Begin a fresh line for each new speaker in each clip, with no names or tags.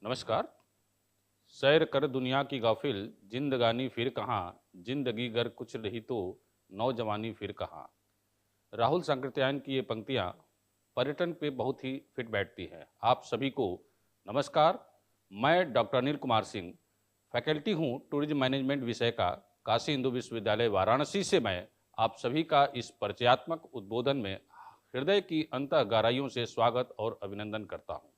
नमस्कार। सैर कर दुनिया की गाफिल, जिंदगानी फिर कहाँ, जिंदगी गर कुछ रही तो नौजवानी फिर कहाँ। राहुल सांकृत्यायन की ये पंक्तियाँ पर्यटन पे बहुत ही फिट बैठती हैं। आप सभी को नमस्कार। मैं डॉक्टर अनिल कुमार सिंह, फैकल्टी हूँ टूरिज्म मैनेजमेंट विषय का, काशी हिंदू विश्वविद्यालय वाराणसी से। मैं आप सभी का इस परिचयात्मक उद्बोधन में हृदय की अंतः गहराइयों से स्वागत और अभिनंदन करता हूँ।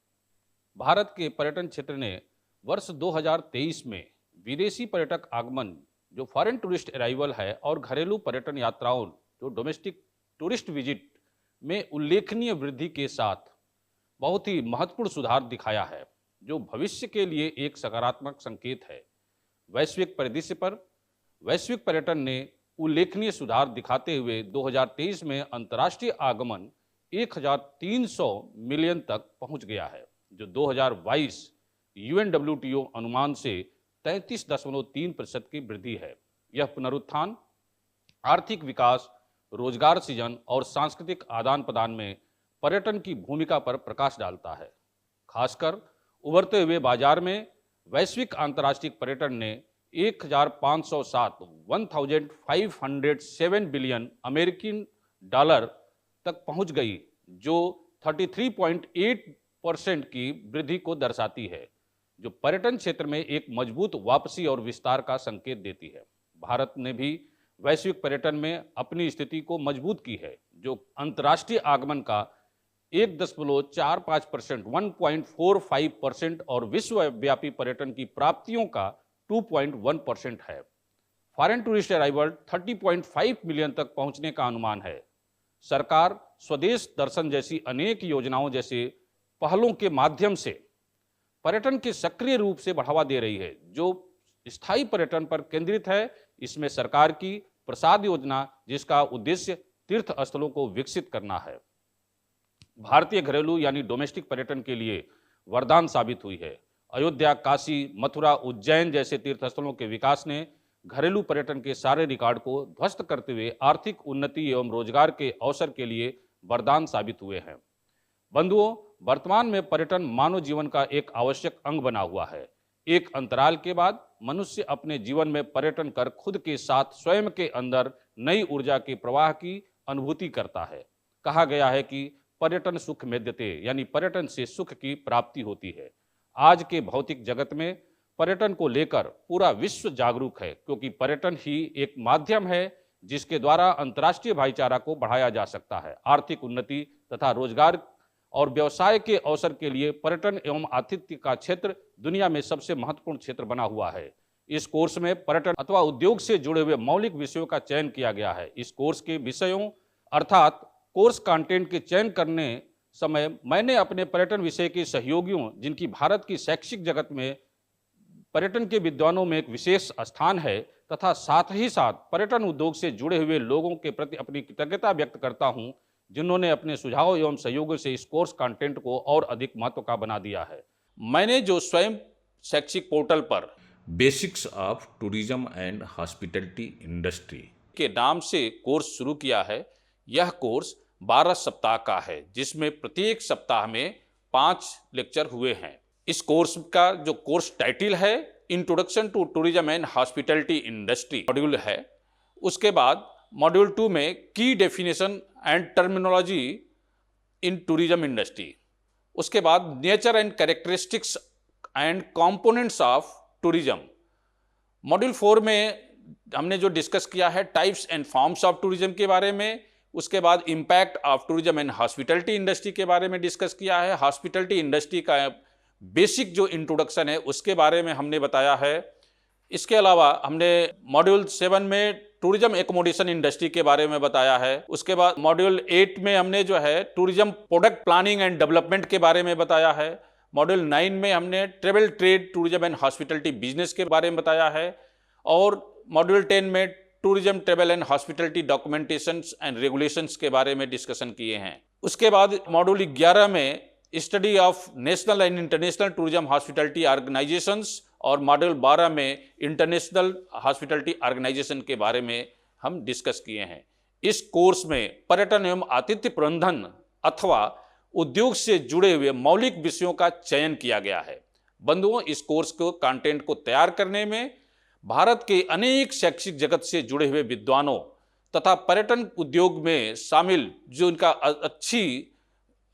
भारत के पर्यटन क्षेत्र ने वर्ष 2023 में विदेशी पर्यटक आगमन, जो फॉरेन टूरिस्ट अराइवल है, और घरेलू पर्यटन यात्राओं, जो डोमेस्टिक टूरिस्ट विजिट में उल्लेखनीय वृद्धि के साथ बहुत ही महत्वपूर्ण सुधार दिखाया है, जो भविष्य के लिए एक सकारात्मक संकेत है। वैश्विक परिदृश्य पर वैश्विक पर्यटन ने उल्लेखनीय सुधार दिखाते हुए 2023 में अंतर्राष्ट्रीय आगमन 1300 मिलियन तक पहुंच गया है, जो 2022 UNWTO अनुमान से 33.3% की वृद्धि है। यह पुनरुत्थान आर्थिक विकास, रोजगार सृजन और सांस्कृतिक आदान प्रदान में पर्यटन की भूमिका पर प्रकाश डालता है। खासकर उभरते हुए बाजार में वैश्विक अंतर्राष्ट्रीय पर्यटन ने 1507 बिलियन अमेरिकी डॉलर तक पहुंच गई, जो 33.8% की वृद्धि को दर्शाती है, जो पर्यटन क्षेत्र में एक मजबूत वापसी और विस्तार का संकेत देती है। भारत ने भी वैश्विक पर्यटन में अपनी स्थिति को मजबूत की है, जो अंतर्राष्ट्रीय आगमन का 1.45%, 1.45% और विश्वव्यापी पर्यटन की प्राप्तियों का 2.1% है। फॉरेन टूरिस्ट अराइवल 30.5 मिलियन तक पहुंचने का अनुमान है। सरकार स्वदेश दर्शन जैसी अनेक योजनाओं जैसे पहलों के माध्यम से पर्यटन के सक्रिय रूप से बढ़ावा दे रही है, जो स्थायी पर्यटन पर केंद्रित है। इसमें सरकार की प्रसाद योजना, जिसका उद्देश्य तीर्थ स्थलों को विकसित करना है, भारतीय घरेलू यानी डोमेस्टिक पर्यटन के लिए वरदान साबित हुई है। अयोध्या, काशी, मथुरा, उज्जैन जैसे तीर्थ स्थलों के विकास ने घरेलू पर्यटन के सारे रिकॉर्ड को ध्वस्त करते हुए आर्थिक उन्नति एवं रोजगार के अवसर के लिए वरदान साबित हुए हैं। बंधुओं, वर्तमान में पर्यटन मानव जीवन का एक आवश्यक अंग बना हुआ है। एक अंतराल के बाद मनुष्य अपने जीवन में पर्यटन कर खुद के साथ स्वयं के अंदर नई ऊर्जा के प्रवाह की अनुभूति करता है। कहा गया है कि पर्यटन सुख मेद्यते, यानी पर्यटन से सुख की प्राप्ति होती है। आज के भौतिक जगत में पर्यटन को लेकर पूरा विश्व जागरूक है, क्योंकि पर्यटन ही एक माध्यम है जिसके द्वारा अंतर्राष्ट्रीय भाईचारा को बढ़ाया जा सकता है। आर्थिक उन्नति तथा रोजगार और व्यवसाय के अवसर के लिए पर्यटन एवं आतिथ्य का क्षेत्र दुनिया में सबसे महत्वपूर्ण क्षेत्र बना हुआ है। इस कोर्स में पर्यटन अथवा उद्योग से जुड़े हुए मौलिक विषयों का चयन किया गया है। इस कोर्स के विषयों अर्थात कोर्स कंटेंट के चयन करने समय मैंने अपने पर्यटन विषय के सहयोगियों, जिनकी भारत की शैक्षिक जगत में पर्यटन के विद्वानों में एक विशेष स्थान है, तथा साथ ही साथ पर्यटन उद्योग से जुड़े हुए लोगों के प्रति अपनी कृतज्ञता व्यक्त करता हूं, जिन्होंने अपने सुझाव एवं सहयोगों से इस कोर्स कंटेंट को और अधिक महत्व का बना दिया है। मैंने जो स्वयं शैक्षिक पोर्टल पर
basics of tourism and hospitality industry
के नाम से कोर्स शुरू किया है। यह कोर्स 12 सप्ताह का है, जिसमें प्रत्येक सप्ताह में 5 लेक्चर हुए हैं। इस कोर्स का जो कोर्स टाइटल है, introduction to tourism and hospitality industry module है। उसके बाद मॉड्यूल 2 में की definition and terminology in tourism industry. उसके बाद nature and characteristics and components of tourism. Module 4 में हमने जो डिस्कस किया है types and forms of tourism के बारे में। उसके बाद impact of tourism and hospitality industry के बारे में डिस्कस किया है। हॉस्पिटैलिटी इंडस्ट्री का बेसिक जो इंट्रोडक्शन है उसके बारे में हमने बताया है। इसके अलावा हमने मॉड्यूल 7 में टूरिज्म एकोमोडेशन इंडस्ट्री के बारे में बताया है। उसके बाद मॉड्यूल 8 में हमने जो है tourism product planning and development के बारे में बताया है। मॉड्यूल 9 में हमने travel trade, tourism and hospitality business के बारे में बताया है। और मॉड्यूल 10 में tourism, travel and hospitality documentations and regulations के बारे में डिस्कशन किए हैं। उसके बाद मॉड्यूल 11 में study of national and international tourism hospitality organisations और मॉड्यूल 12 में इंटरनेशनल हॉस्पिटैलिटी ऑर्गेनाइजेशन के बारे में हम डिस्कस किए हैं। इस कोर्स में पर्यटन एवं आतिथ्य प्रबंधन अथवा उद्योग से जुड़े हुए मौलिक विषयों का चयन किया गया है। बंधुओं, इस कोर्स को कंटेंट को तैयार करने में भारत के अनेक शैक्षिक जगत से जुड़े हुए विद्वानों तथा पर्यटन उद्योग में शामिल जो इनका अच्छी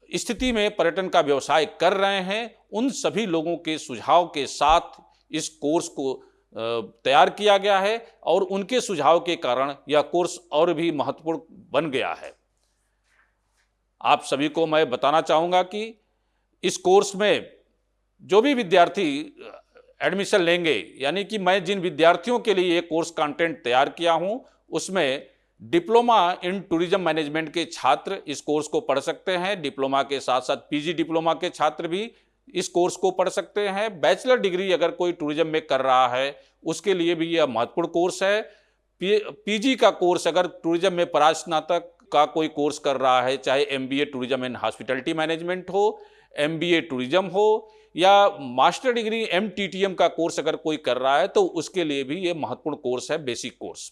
स्थिति में पर्यटन का व्यवसाय कर रहे हैं, उन सभी लोगों के सुझाव के साथ इस कोर्स को तैयार किया गया है और उनके सुझाव के कारण यह कोर्स और भी महत्वपूर्ण बन गया है। आप सभी को मैं बताना चाहूँगा कि इस कोर्स में जो भी विद्यार्थी एडमिशन लेंगे, यानी कि मैं जिन विद्यार्थियों के लिए ये कोर्स कंटेंट तैयार किया हूँ, उसमें डिप्लोमा इन टूरिज्म मैनेजमेंट के छात्र इस कोर्स को पढ़ सकते हैं। डिप्लोमा के साथ साथ पीजी डिप्लोमा के छात्र भी इस कोर्स को पढ़ सकते हैं। बैचलर डिग्री अगर कोई टूरिज्म में कर रहा है उसके लिए भी यह महत्वपूर्ण कोर्स है। पीजी का कोर्स अगर टूरिज्म में परास्नातक का कोई कोर्स कर रहा है, चाहे MBA tourism and hospitality management हो, एमबीए टूरिज्म हो या मास्टर डिग्री एमटीटीएम का कोर्स अगर कोई कर रहा है, तो उसके लिए भी ये महत्वपूर्ण कोर्स है, बेसिक कोर्स।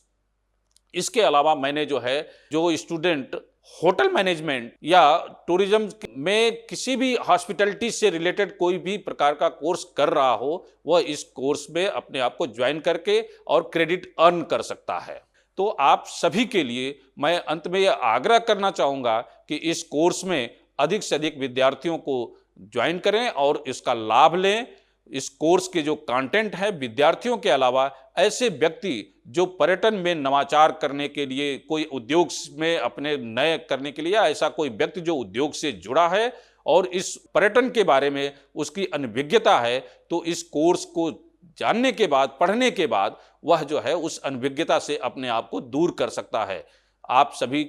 इसके अलावा मैंने जो स्टूडेंट होटल मैनेजमेंट या टूरिज्म में किसी भी हॉस्पिटैलिटी से रिलेटेड कोई भी प्रकार का कोर्स कर रहा हो, वह इस कोर्स में अपने आप को ज्वाइन करके और क्रेडिट अर्न कर सकता है। तो आप सभी के लिए मैं अंत में यह आग्रह करना चाहूँगा कि इस कोर्स में अधिक से अधिक विद्यार्थियों को ज्वाइन करें और इसका लाभ लें। इस कोर्स के जो कंटेंट है, विद्यार्थियों के अलावा ऐसे व्यक्ति जो पर्यटन में नवाचार करने के लिए, कोई उद्योग में अपने नए करने के लिए, या ऐसा कोई व्यक्ति जो उद्योग से जुड़ा है और इस पर्यटन के बारे में उसकी अनभिज्ञता है, तो इस कोर्स को जानने के बाद, पढ़ने के बाद वह उस अनभिज्ञता से अपने आप को दूर कर सकता है। आप सभी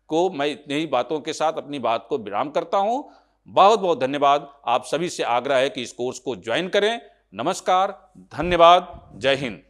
को मैं इतनी ही बातों के साथ अपनी बात को विराम करता हूं। बहुत बहुत धन्यवाद। आप सभी से आग्रह है कि इस कोर्स को ज्वाइन करें। नमस्कार, धन्यवाद, जय हिंद।